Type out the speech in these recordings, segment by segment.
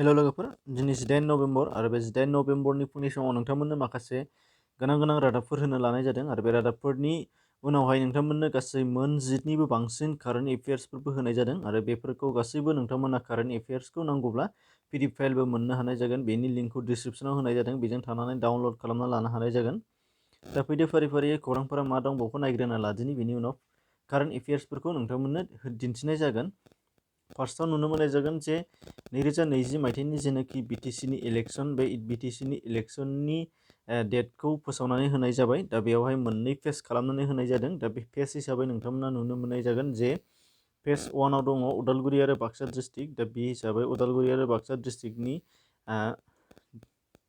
हेल' लोगोफोर, दिनै 18 नभेम्बर आरो बे 18 नभेम्बरनि फुंनि समाव नोंथांमोननो माखासे गोनां रादाबफोर होनो लानाय जादों आरो बे रादाबफोरनि उनावहाय नोंथांमोननो गासै मोन 10निबो बांसिन कारेन्ट एफेयार्सफोरबो होनाय जादों आरो बेफोरखौ गासैबो नोंथांमोना कारेन्ट एफेयार्सखौ नांगौब्ला पिडिएफ फाइलबो मोननो हानाय जागोन। बेनि लिंकखौ डिसक्रिपसनाव होनाय जादों, बेजों थांनानै डाउनलड खालामना लानो हानाय जागोन। दा फैदो फारि फारियै खौरांफोरा मा दं बेखौ नायग्रोना लादिनि, बेनि उनाव कारेन्ट एफेयार्सफोरखौ नोंथांमोननो दिन्थिनाय जागोन। फार्स्टआव नुनो मोननाय जागोन जे 2020 मायथाइनि जेनाखि बिटिसिनि इलेक्सन, बे बिटिसिनि इलेक्सननि डेटखौ फोसावनानै होनाय जाबाय। दा बेयावहाय मोननै फेज खालामनानै होनाय जादों। दा बे फेज हिसाबै नोंथांमोना नुनो मोननाय जागोन जे फेज 1आव दङ उदालगुरि आरो बाक्सा डिस्ट्रिक्ट। दा बे हिसाबै उदालगुरि आरो बाक्सा डिस्ट्रिक्टनि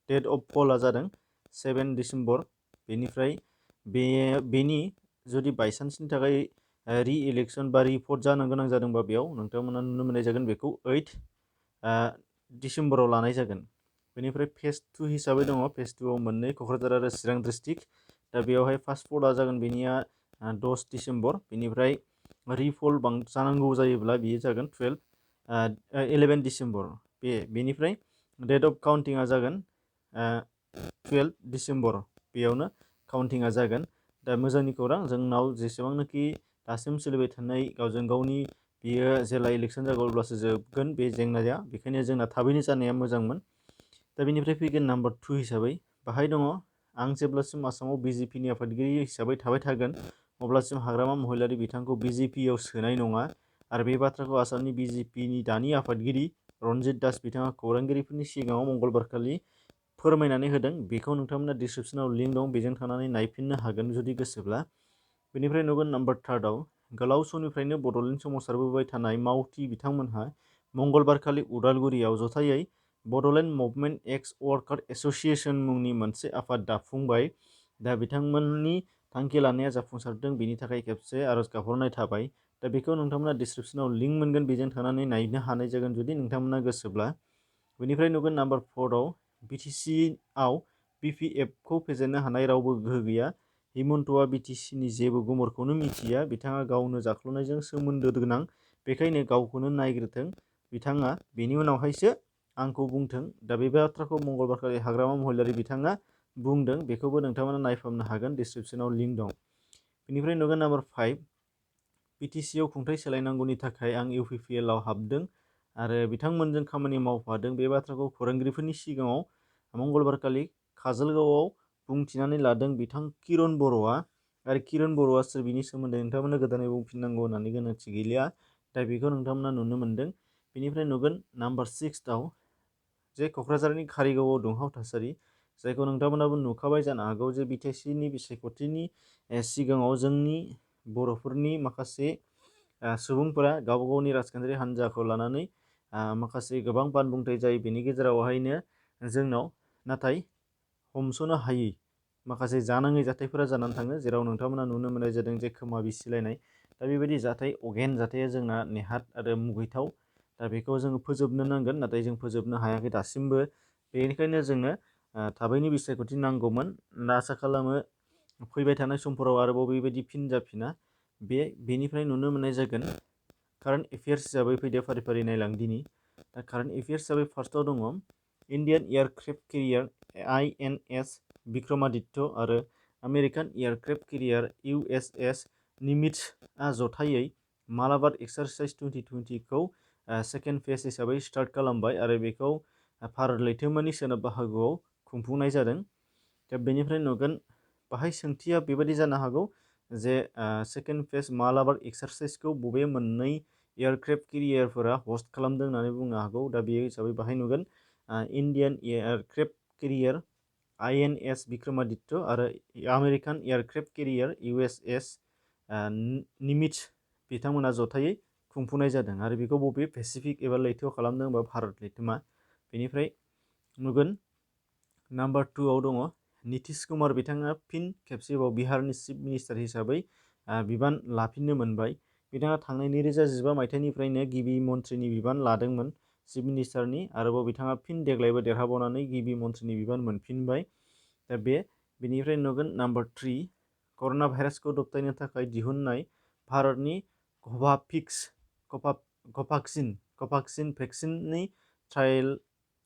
डेट अफ पलआ जादों 7 डिसेम्बर। बेनिफ्राय बेनि जुदि बायसान्सनि थाखाय रि इलेक्सन बा रिपर्ट जानो गोनां जादोंबा बेयाव नोंथांमोना नुनो मोननाय जागोन बेखौ 8 डिसेम्बराव लानाय जागोन। बेनिफ्राय फेज 2 हिसाबै दङ, फेज 2आव मोननै क'क्राझार आरो चिरां डिस्ट्रिक्ट। दा बेयावहाय फार्स्ट भटआ जागोन बेनिया 10 डिसेम्बर। बेनिफ्राय रिपल जानांगौ जायोब्ला बियो जागोन 11 डिसेम्बर। बेनिफ्राय डेट अफ काउन्टिंआ जागोन 12 डिसेम्बर। बेयावनो काउन्टिंआ जागोन। दा मोजांनि खौरां, जोंनाव जेसेबांनाखि दासिम सोलिबाय थानाय गावजों गावनि बियो जेला इलेक्सन जागोन अब्लासो जोबगोन बे जेंनाया, बेखायनो जोंना थाबैनो जानाया मोजांमोन। दा बेनिफ्राय फैगोन नाम्बार 2 हिसाबै बाहाय दङ, आं जेब्लासिम आसामाव बिजेपिनि आफादगिरि हिसाबै थाबाय थागोन अब्लासिम हाग्रामा महिलारि बिथांखौ बिजेपिआव सोनाय नङा। आरो बे बाथ्राखौ आसामनि बिजेपिनि दानि आफादगिरि रन्जित दास बिथाङा खौरांगिरिफोरनि सिगाङाव मंगलबारखालि फोरमायनानै होदों। बेखौ नोंथांमोना डिसक्रिपसनाव लिंक दं, बेजों थांनानै नायफिननो हागोन जुदि गोसोब्ला। बेनिफ्राय नुगोन नाम्बार 3आव गोलाव समनिफ्रायनो बड'लेण्ड सोमावसारबोबाय थानाय मावथि बिथांमोनहा मंगलबारखालि उदालगुरियाव जथायै बड'लेण्ड मुभमेन्ट एक्स वर्कार एस'सिएशन मुंनि मोनसे आफाद दाफुंबाय। दा बिथांमोननि थांखि लानाया जाफुंसारदों, बेनि थाखाय खेबसे आरज गाबहरनाय थाबाय। दा बेखौ नोंथांमोना डिसक्रिपसनाव लिंक मोनगोन, बेजों थांनानै नायनो हानाय जागोन जुदि नोंथांमोना गोसोब्ला। बेनिफ्राय नुगोन नाम्बार 4आव बिटिसिआव बिपिएफखौ फेजेननो हानाय रावबो गोहो गैया। हिमन्तआ बिटिसिनि जेबो गुमुरखौनो मिथिया, बिथाङा गावनो जाख्ल'नायजों सोमोन्दो गोनां, बेखायनो गावखौनो नायग्रोथों बिथाङा, बेनि उनावहायसो आंखौ बुंथों। दा बे बाथ्राखौ मंगलबारखालि हाग्रामा महिलारि बिथाङा बुंदों, बेखौबो नोंथांमोना नायफामनो हागोन, डिसक्रिपसनाव लिंक दं। बेनिफ्राय नुगोन नाम्बार 5, बिटिसिआव खुंथाय सोलायनांगौनि थाखाय आं इउपिपिएलआव हाबदों आरो बिथांमोनजों खामानि मावफादों। बे बाथ्राखौ खौरांगिरिफोरनि सिगाङाव मंगलबारखालि काजलगावआव बुंथिनानै लादों बिथां किरण बर'आ। आरो किरण बर'आ सोर, बिनि सोमोन्दै नोंथांमोना गोदानै बुंफिननांगौ होननानै गोनांथि गैलिया। दा बेखौ नोंथांमोना नुनो मोनदों। बेनिफ्राय नुगोन नाम्बार 6आव जे क'क्राझारनि कारिगावआव दुंहाव थासारि, जायखौ नोंथांमोनाबो नुखाबाय जानो हागौ जे बिटिसिनि बिसायख'थिनि सिगाङाव जोंनि बर'फोरनि माखासे सुबुंफोरा गावबा गावनि राजखान्थियारि हान्जाखौ लानानै माखासे गोबां बानबुंथाय जायो। बेनि गेजेरावहायनो जोंनाव नाथाय हमस'नो हायै माखासे जानाङै जाथायफोरा जानानै थाङो, जेराव नोंथांमोना नुनो मोननाय जादों जे खोमा बिसिलायनाय। दा बेबायदि जाथाय, अगेन जाथाया जोंना नेहाथ आरो मुगैथाव। दा बेखौ जोङो फोजोबनो नांगोन, नाथाय जों फोजोबनो हायाखै दासिमबो। बेनिखायनो जोंनो थाबैनो बिसायख'थि नांगौमोन। आसा खालामो फैबाय थानाय समफोराव आरोबाव बेबायदि फिन जाफिना। बेनिफ्राय नुनो मोननाय जागोन कारेन्ट एफेयार्स हिसाबै फैदो फारि फारि नायलांदिनि। दा कारेन्ट एफेयार्स हिसाबै फार्स्टआव दङ इन्डियान एयारक्राफ्ट केरियार आइएनएस विक्रमादित्य आरो आमेरिकान एयारक्राफ्ट केरियार इउएसएस निमित्जआ जथायै मालाबार एक्सारसाइज 2020खौ सेकेन्ड फेज हिसाबै स्टार्ट खालामबाय आरो बेखौ भारत लैथोमानि सोनाब बाहागोआव खुंफुंनाय जादों। दा बेनिफ्राय नुगोन बाहाय सोंथिया बेबायदि जानो हागौ जे सेकेन्ड फेज मालाबार एक्सारसाइजखौ बबे मोननै एयारक्राफ्ट केरियारफोरा हस्ट खालामदों होननानै बुंनो हागौ। दा बे हिसाबै बाहाय नुगोन इन्डियान एयारक्राफ्ट केरियार आइएनएस विक्रमादित्य आरो आमेरिकान एयारक्राफ्ट केरियार इउएसएस निमित्ज बिथांमोना जथायै खुंफुंनाय जादों आरो बेखौ बबे पेसिफिक एबा लैथोआव खालामदों होनबा भारत लैथोमा। बेनिफ्राय नुगोन नाम्बार 2आव दङ नितिश कुमार बिथाङा फिन खेबसेबाव बिहारनि चिफ मिनिस्टार हिसाबै बिबान लाफिननो मोनबाय। बिथाङा थांनाय 2015 मायथाइनिफ्रायनो गिबि मन्थ्रिनि बिबान लादोंमोन चिफ मिनिस्टारनि, आरोबाव बिथाङा फिन देग्लायबो देरहाबावनानै गिबि मन्थ्रिनि बिबान मोनफिनबाय। दा बेनिफ्राय नुगोन नाम्बार 3, कर'ना भाइरासखौ दबथायनो थाखाय दिहुननाय भारतनि कभाक्सिन भेक्सिननि ट्रायेल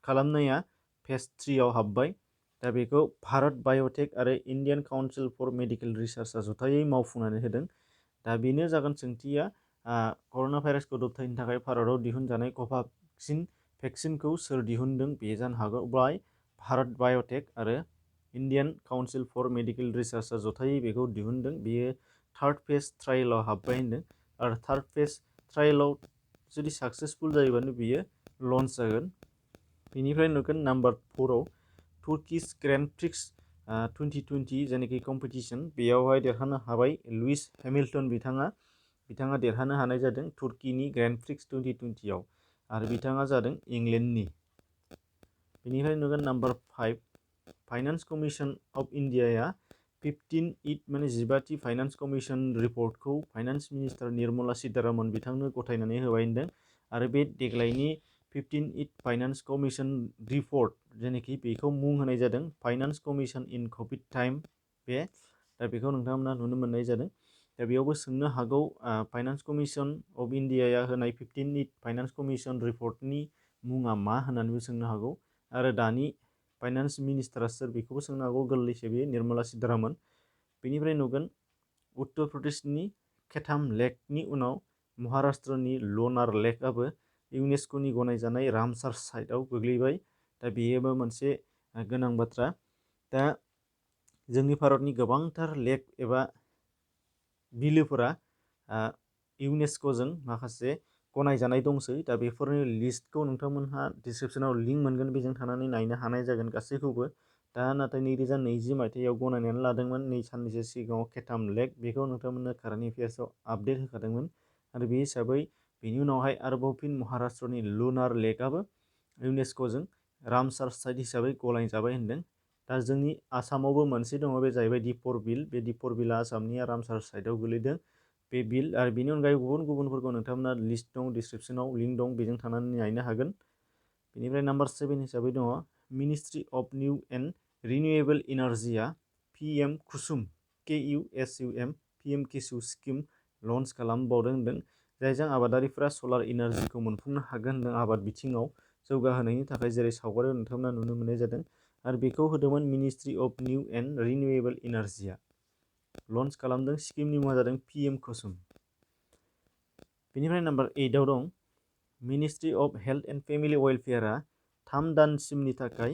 खालामनाया फेज 3 आव हाबबाय। दा बेखौ भारत बाय'टेक आरो इन्डियान काउन्सिल फर मेडिकेल रिसार्चआ जथायै मावफुंनानै होदों। दा बेनो जागोन सोंथिया कर'ना भाइरासखौ दबथायनो थाखाय भारताव दिहुनजानाय कभाक्सिन भेक्सिनखौ सोर दिहुनदों? बे जानो हागौ भारत बाय'टेक आरो इन्डियान काउन्सिल फर मेडिकेल रिसार्चआ जथायै बेखौ दिहुनदों। बेयो थार्ड फेज ट्रायेलाव हाबबाय होनदों आरो थार्ड फेज ट्रायेलाव जुदि साक्सेसफुल जायोबानो बियो लन्च जागोन। बेनिफ्राय नुगोन नाम्बार 4 आव तुर्किश ग्रेन्ड प्रिक्स 2020 जायनाखि कम्पिटिसन, बेयावहाय देरहानो हाबाय लुइस हेमिल्टन बिथाङा देरहानो हानाय जादों तुर्कीनि ग्रेन्ड प्रिक्स 2020 आव आरो बिथाङा जादों इंलेन्डनि। बेनिफ्राय नुगोन नाम्बार 5 फाइनान्स कमिसन अफ इन्डियाया 15th फाइनान्स कमिसन रिपर्टखौ फाइनान्स मिनिस्टार निर्मला सीतारमन बिथांनो गथायनानै होबाय होनदों आरो बे देग्लायनि 15th फाइनान्स कमिसन रिपर्ट जेनाखि बेखौ मुं होनाय जादों फाइनान्स कमिसन इन कभिड टाइम। दा बेखौ नोंथांमोना नुनो मोननाय जादों। दा बेयावबो सोंनो हागौ फाइनान्स कमिसन अफ इन्डियाया होनाय 15th फाइनान्स कमिसन रिपर्टनि मुङा मा होननानैबो सोंनो हागौ आरो दानि फाइनान्स मिनिस्टारा सोर बेखौबो सोंनो हागौ। गोरलैसो बेयो निर्मला सीतारमन। बेनिफ्राय नुगोन उत्तर प्रदेशनि केथाम लेकनि उनाव महाराष्ट्रनि लोनार लेकआबो इउनेस्क'नि गनायजानाय रामसार साइटआव गोग्लैबाय। दा बेयोबो मोनसे गोनां बाथ्रा। दा जोंनि भारतनि गोबांथार लेक एबा बिलोफोरा इउनेस्क'जों माखासे गनायजानाय दंसै। दा बेफोरनि लिस्टखौ नोंथांमोनहा डिसक्रिपसनाव लिंक मोनगोन, बेजों थानानै नायनो हानाय जागोन गासैखौबो। दा नाथाय 2020 मायथाइयाव गनायनानै लादोंमोन नै साननैसो सिगाङाव केथाम लेक, बेखौ नोंथांमोननो कारेन्ट एफेयार्सआव आपडेट होखादोंमोन आरो बे हिसाबै बेनि उनावहाय आरोबाव फिन महाराष्ट्रनि लुनार लेकआबो इउनेस्क'जों रामसार साइट हिसाबै गनायजाबाय होनदों। दा जोंनि आसामावबो मोनसे दङ, बे जाहैबाय दिपर बिल। बे दिपर बिलआ आसामनिया रामसार साइटआव गोलैदों बे बिल। आरो बेनि अनगायै गुबुनफोरखौ नोंथांमोना लिस्ट दं, डिसक्रिपसनाव लिंक दं, बेजों थानानै नायनो हागोन। बेनिफ्राय नाम्बार 7 हिसाबै दङ ministry of new and renewable इनार्जिया PM कुसुम PM किसु स्किम लन्च खालामबावदों होनदों, जायजों आबादारिफ्रा सलार इनार्जिखौ मोनफुंनो हागोन होनदों आबाद बिथिङाव जौगाहोनायनि थाखाय, जेरै सावगारियाव नोंथांमोना नुनो मोननाय जादों। आरो बेखौ होदोंमोन ministry of new and renewable इनार्जिया लन्च खालामदों। स्किमनि मुङा जादों PM कुसुम। बेनिफ्राय नाम्बार 8 आव दं ministry of health and family वेलफेयारआ 3 दानसिमनि थाखाय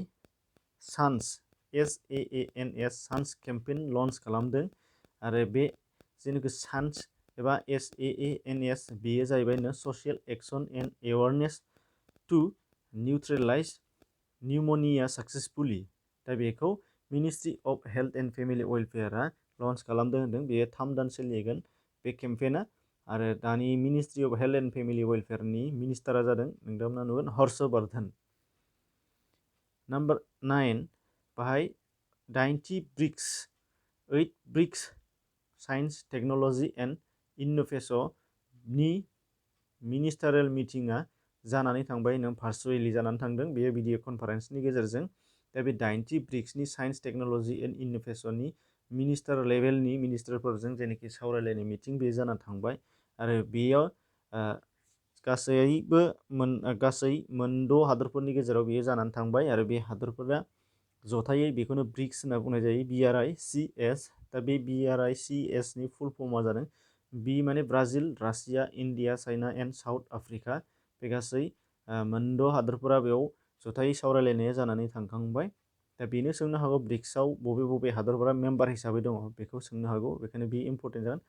सान्स केम्पेइन लन्च खालामदों आरो बे जेनाखि सान्स एबा SAANS बेयो जाहैबाय social action and awareness to neutralize pneumonia successfully. दा बेखौ ministry of health and family वेलफेयारआ लन्च खालामदों होनदों। बेयो 3 दान सोलिगोन बे केम्पेइना आरो दानि ministry of health and family वेलफेयारनि मिनिस्टारा जादों नोंथांमोना नुगोन हर्ष वर्धन। नाम्बार 9 बाहाय 8 ब्रिक्स साइन्स टेक्न'लजि एन्ड इन्नोभेशननि मिनिस्टारियेल मिटिंआ जानानै थांबाय होनदों, भार्चुवेलि जानानै थांदों बेयो भिडिअ कनफारेन्सनि गेजेरजों। दा बे 8 ब्रिक्सनि साइन्स टेक्न'लजि एन्ड इन्नोभेशननि मिनिस्टार लेभेलनि मिनिस्टारफोरजों जेनाखि सावरायलायनाय मिटिं बे जानानै थांबाय आरो बेयाव गासै 6 हादरफोरनि गेजेराव बेयो जानानै थांबाय आरो बे हादरफोरा जथायै बेखौनो ब्रिक्स होनना बुंनाय जायो, BRICS। दा बे BRICS नि फुल फर्मआ जादों बि माने Brazil, Russia, India, China and south Africa. बे गासै 6 हादरफोरा बेयाव जथायै सावरायलायनाया जानानै थांखांबाय। दा बेनो सोंनो हागौ ब्रिक्सआव बबे बबे हादरफोरा मेम्बार हिसाबै दङ, बेखौ सोंनो हागौ, बेखायनो बे इम्परटेन्ट जागोन।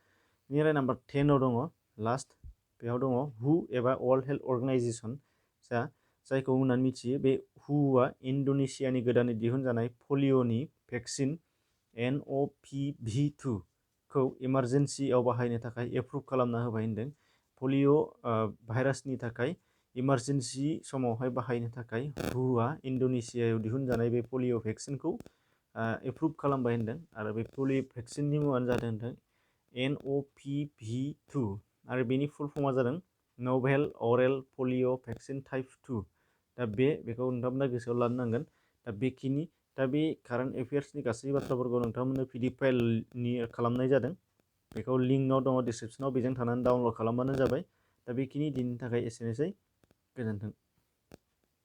बेनिफ्राय नाम्बार 10 आव दङ लास्ट, बेयाव दङ हु एबा वर्ल्ड हेल्थ अर्गेनाइजेसन, जायखौ होननानै मिथियो। बे हुआ इन्ड'नेसियानि गोदानै दिहुनजानाय पलिअनि भेक्सिन NOPV2 खौ इमारजेन्सियाव बाहायनो थाखाय एप्रुभ खालामना होबाय होनदों। पलिअ भाइरासनि थाखाय इमारजेन्सि समावहाय बाहायनो थाखाय हुआ इन्ड'नेसियायाव दिहुनजानाय बे पलिअ भेक्सिनखौ एप्रुभ खालामबाय होनदों आरो बे पलिअ भेक्सिननि मुङानो जादों होनदों NOPV2 आरो बेनि फुल फर्मआ जादों नभेल अरेल पलिअ भेक्सिन टाइप 2। दा बेखौ नोंथांमोना गोसोआव लानो नांगोन। दा बे कारेन्ट एफेयार्सनि गासै बाथ्राफोरखौ नोंथांमोननो PDF फाइलनि खालामनाय जादों, बेखौ लिंकआव दङ डिसक्रिपसनाव, बेजों थानानै डाउनलड खालामबानो जाबाय। दा बेखिनि दिनैनि थाखाय एसेनोसै, गोजोन्थों।